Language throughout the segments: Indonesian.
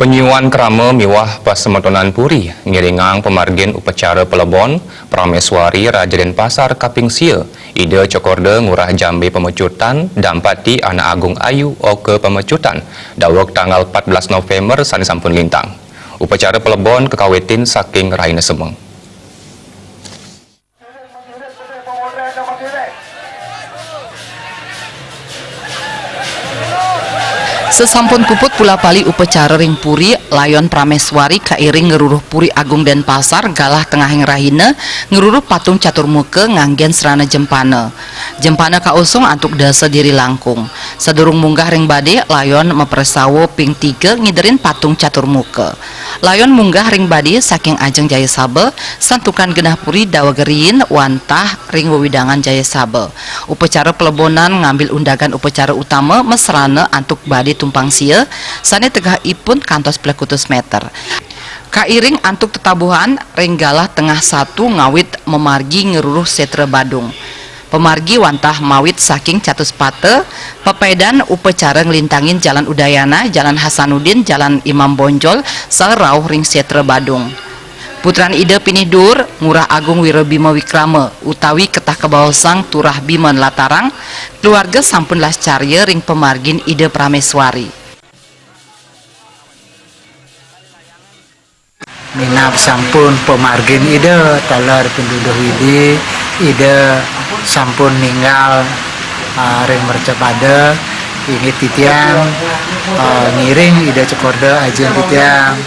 Penyuan kerama miwah pasemetonan puri ngiringang pemargin upacara pelebon Prameswari Raja Denpasar Kaping Sia ide Cokorda ngurah Jambi pemecutan dampati anak agung ayu oke pemecutan dawek tanggal 14 November sani sampun lintang. Upacara pelebon kekawitin saking Raina Semeng. Sesampun puput pula pali upacara ring puri layon Prameswari kairing ngeruruh puri Agung Denpasar galah tengahing rahina ngeruruh patung catur muka nganggen serana jempana kausung antuk dasa diri langkung sedurung munggah ring bade layon mepresawo ping 3 ngiderin patung catur muka layon munggah ring bade saking ajeng Jaya Sabe santukan genah puri dawagerin wantah ring wewidangan Jaya Sabe. Upacara pelebonan ngambil undagan upacara utama mesrana antuk bade tumpang sia sane tegah ipun kantos plekutus meter kairing antuk tetabuhan ringgalah tengah satu ngawit memargi ngeruruh setra Badung pemargi wantah mawit saking Catus Pate pepedan upacara ngelintangin Jalan Udayana, Jalan Hasanuddin, Jalan Imam Bonjol sarauh ring setra Badung. Putran ide pinih dur ngurah Agung Wirobima Wikrama utawi ketah kebaosang turah Bima Latarang keluarga sampun lascarya ring pemargin ide Prameswari. Minap sampun pemargin ide talar penduduk ide sampun ninggal ring mercepada ini titiang ngiring ide Cokorda ajen titiang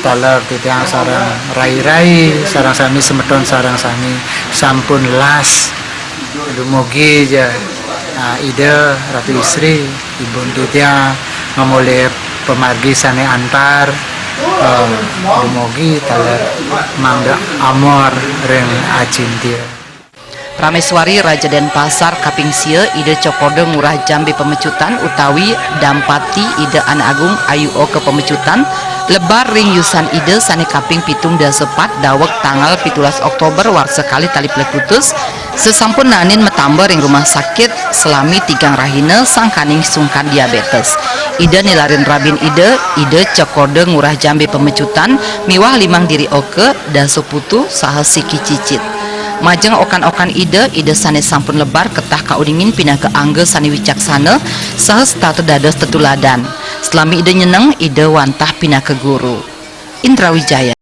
talar titiang sarang rai-rai sarang sami semeton sarang sami sampun las dumugi ja ide Ratu Istri ibu titiang ngamule pemargi sane antar dumugi talar mangga amor ring acintia. Prameswari Raja Denpasar Kaping Sia ide Cokorda ngurah Jambi pemecutan utawi dampati ide anak agung ayu oke pemecutan lebar ring yusan ide sane kaping pitung dasepat dawek tanggal 17 Oktober war sekali tali plekutus sesampun nanin metamba ring rumah sakit selami tigang rahina sang kaning sungkan diabetes ide nilarin rabin ide Cokorda ngurah Jambi pemecutan miwah limang diri oke dan seputu saha siki cicit majeng okan-okan ide sane sampun lebar ketah kaudingin pindah ke angge sani wicaksana saha statu dados tetuladan selami ide nyeneng ide wantah pindah ke guru. Indra Wijaya.